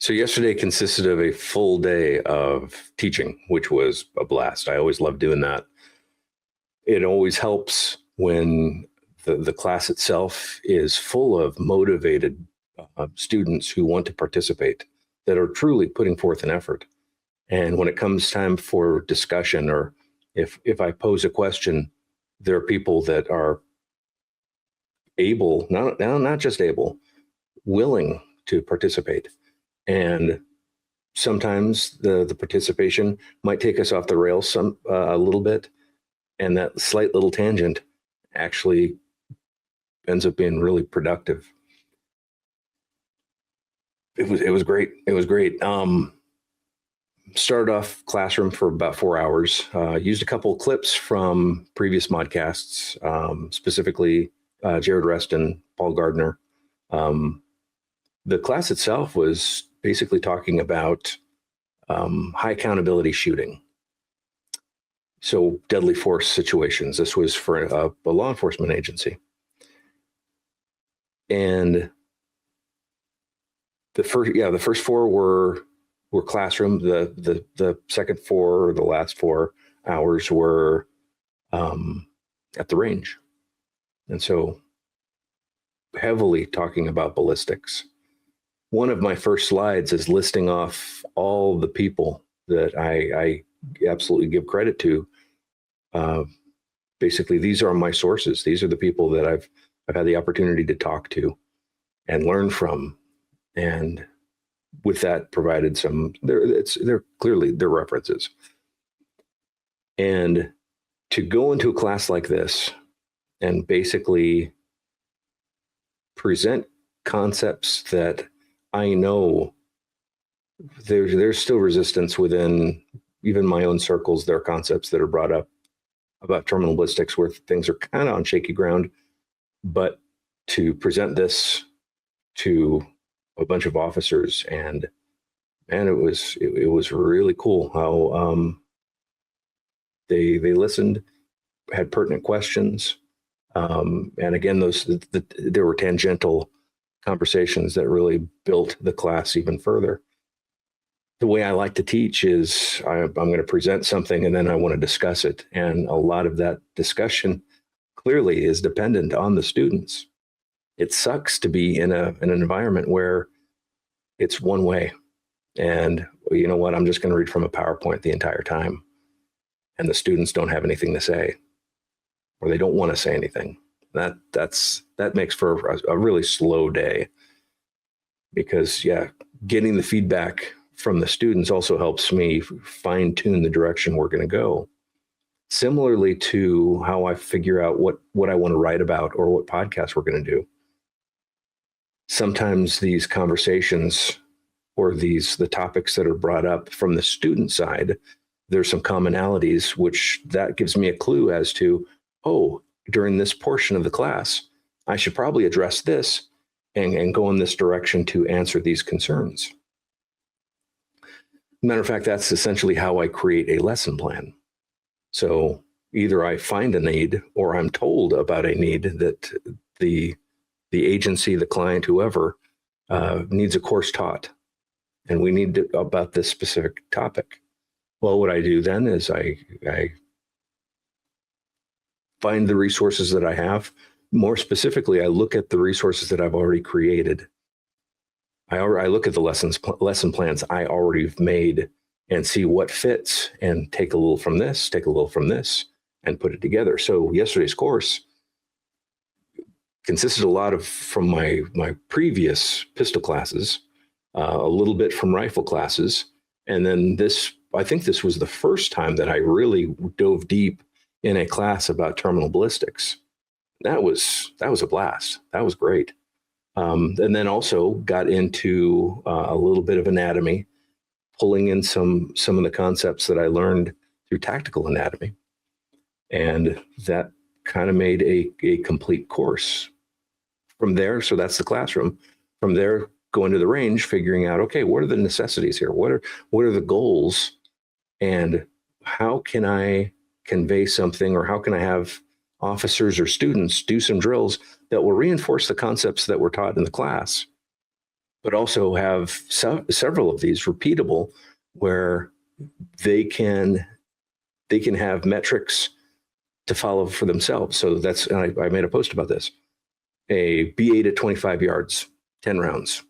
So yesterday consisted of a full day of teaching, which was a blast. I always love doing that. It always helps when the class itself is full of motivated students who want to participate, that are truly putting forth an effort. And when it comes time for discussion, or if I pose a question, there are people that are able, not just able, willing to participate. And sometimes the participation might take us off the rails a little bit, and that slight little tangent actually ends up being really productive. It was great. It was great. Started off classroom for about 4 hours. Used a couple of clips from previous modcasts, specifically Jared Reston, Paul Gardner. The class itself was basically talking about high accountability shooting. So deadly force situations. This was for a law enforcement agency. And the first four were classroom. The second four, or the last 4 hours, were at the range. And so heavily talking about ballistics. One of my first slides is listing off all the people that I absolutely give credit to. Basically, these are my sources. These are the people that I've had the opportunity to talk to and learn from. And with that, provided they're clearly their references. And to go into a class like this and basically present concepts that I know there's still resistance within even my own circles. There are concepts that are brought up about terminal ballistics where things are kind of on shaky ground, but to present this to a bunch of officers, and man, it was really cool how they listened, had pertinent questions, and again, there were tangential conversations that really built the class even further. The way I like to teach is I'm going to present something and then I want to discuss it, and a lot of that discussion clearly is dependent on the students. It sucks to be in an environment where it's one way. And you know what? I'm just going to read from a PowerPoint the entire time. And the students don't have anything to say, or they don't want to say anything. That makes for a really slow day, because getting the feedback from the students also helps me fine tune the direction we're going to go. Similarly to how I figure out what I want to write about or what podcast we're going to do. Sometimes these conversations or the topics that are brought up from the student side, there's some commonalities, which that gives me a clue as to, during this portion of the class, I should probably address this and go in this direction to answer these concerns. Matter of fact, that's essentially how I create a lesson plan. So either I find a need or I'm told about a need that the agency, the client, whoever, needs a course taught, and we need about this specific topic. Well, what I do then is I find the resources that I have. More specifically, I look at the resources that I've already created. I look at the lesson plans I already have made and see what fits, and take a little from this, take a little from this, and put it together. So yesterday's course consisted a lot from my previous pistol classes, a little bit from rifle classes, and then I think this was the first time that I really dove deep in a class about terminal ballistics. That was a blast. That was great. And then also got into a little bit of anatomy, pulling in some of the concepts that I learned through tactical anatomy. And that kind of made a complete course. From there, so that's the classroom. From there, going to the range, figuring out, okay, what are the necessities here? What are the goals? And how can I convey something, or how can I have officers or students do some drills that will reinforce the concepts that were taught in the class, but also have several of these repeatable where they can have metrics to follow for themselves. So that's, and I made a post about this, a B8 at 25 yards, 10 rounds.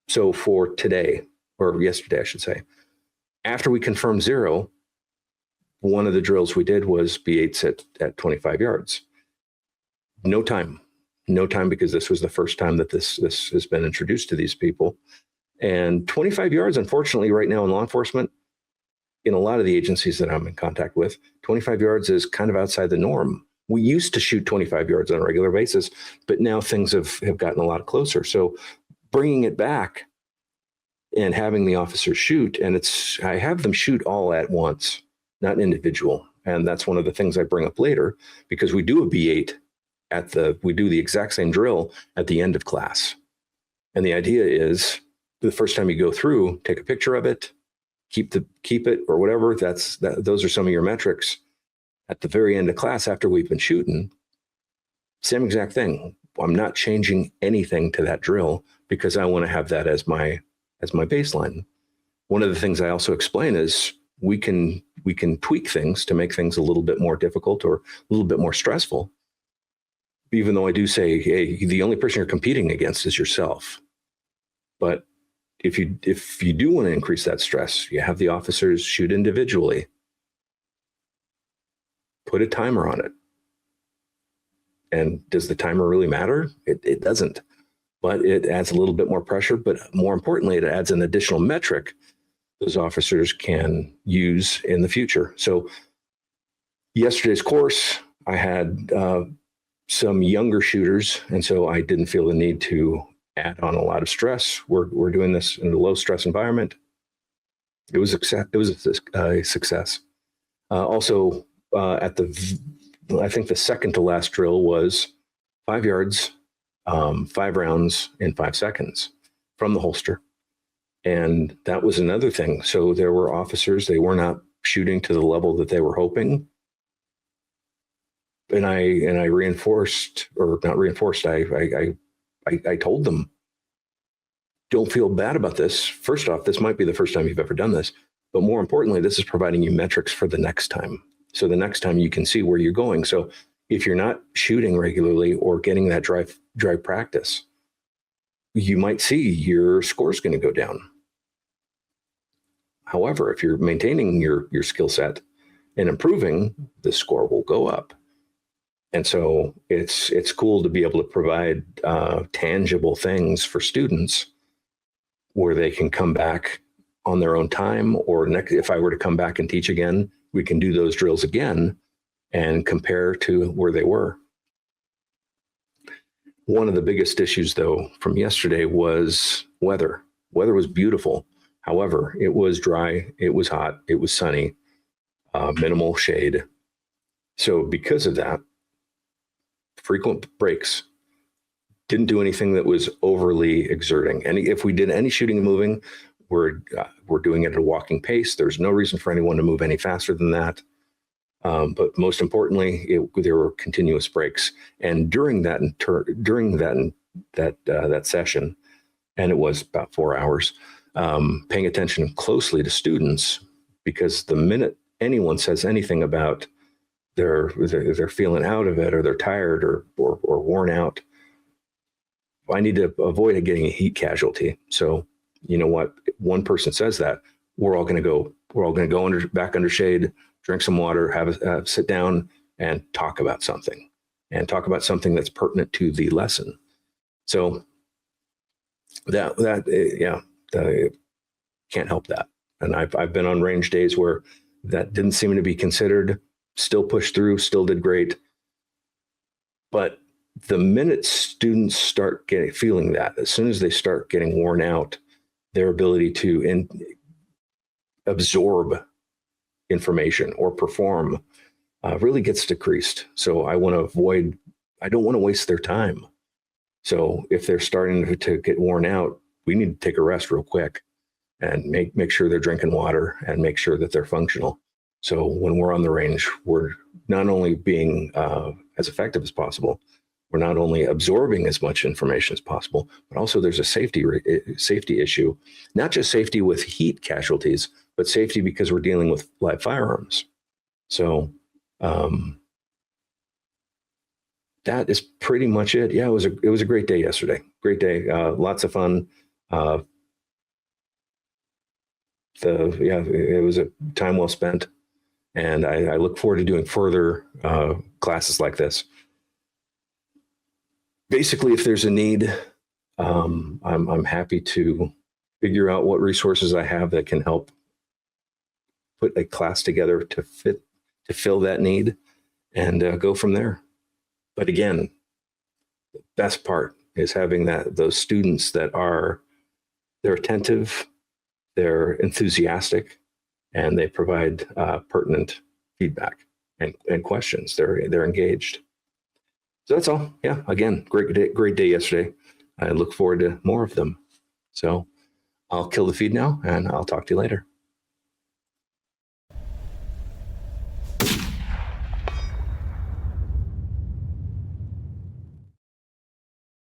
So for today, or yesterday, I should say, after we confirmed 0, one of the drills we did was B8s at 25 yards. No time because this was the first time that this has been introduced to these people. And 25 yards, unfortunately, right now in law enforcement, in a lot of the agencies that I'm in contact with, 25 yards is kind of outside the norm. We used to shoot 25 yards on a regular basis, but now things have gotten a lot closer. So bringing it back and having the officers shoot, and I have them shoot all at once, not individual. And that's one of the things I bring up later, because we do a B8 we do the exact same drill at the end of class. And the idea is the first time you go through, take a picture of it, keep it or whatever. Those are some of your metrics. At the very end of class, after we've been shooting, same exact thing. I'm not changing anything to that drill because I want to have that as my baseline. One of the things I also explain is we can tweak things to make things a little bit more difficult or a little bit more stressful. Even though I do say, hey, the only person you're competing against is yourself. But if you do want to increase that stress, you have the officers shoot individually. Put a timer on it. And does the timer really matter? It doesn't. But it adds a little bit more pressure. But more importantly, it adds an additional metric those officers can use in the future. So yesterday's course, I had some younger shooters, and so I didn't feel the need to add on a lot of stress. We're doing this in a low stress environment. It was a success. Also, I think the second to last drill was 5 yards, 5 rounds in 5 seconds from the holster. And that was another thing. So there were officers, they were not shooting to the level that they were hoping. And I reinforced, or not reinforced, I told them, don't feel bad about this. First off, this might be the first time you've ever done this, but more importantly, this is providing you metrics for the next time. So the next time you can see where you're going. So if you're not shooting regularly or getting that drive practice, you might see your score's going to go down. However, if you're maintaining your skill set and improving, the score will go up. And so it's cool to be able to provide tangible things for students where they can come back on their own time, or if I were to come back and teach again, we can do those drills again and compare to where they were. One of the biggest issues, though, from yesterday was weather. Weather was beautiful. However, it was dry, it was hot, it was sunny, minimal shade. So because of that, frequent breaks, didn't do anything that was overly exerting. And if we did any shooting and moving, we're doing it at a walking pace. There's no reason for anyone to move any faster than that. But most importantly, there were continuous breaks. And during that session, and it was about 4 hours, paying attention closely to students, because the minute anyone says anything about they're feeling out of it, or they're tired or worn out, I need to avoid getting a heat casualty. So you know what? One person says that, we're all going to go back under shade, drink some water, sit down and talk about something, that's pertinent to the lesson. So can't help that. And I've been on range days where that didn't seem to be considered, still pushed through, still did great. But the minute students start feeling that, as soon as they start getting worn out, their ability to absorb information or perform really gets decreased. So I don't want to waste their time. So if they're starting to get worn out, we need to take a rest real quick and make sure they're drinking water and make sure that they're functional. So when we're on the range, we're not only being as effective as possible, we're not only absorbing as much information as possible, but also there's a safety issue, not just safety with heat casualties, but safety because we're dealing with live firearms. So that is pretty much it. Yeah, it was a great day yesterday. Great day, lots of fun. It was a time well spent, and I look forward to doing further classes like this. Basically, if there's a need, I'm happy to figure out what resources I have that can help put a class together to fill that need, and go from there. But again, the best part is having those students that they're attentive, they're enthusiastic, and they provide pertinent feedback and questions. They're engaged. So that's all. Yeah, again, great day yesterday. I look forward to more of them. So I'll kill the feed now, and I'll talk to you later.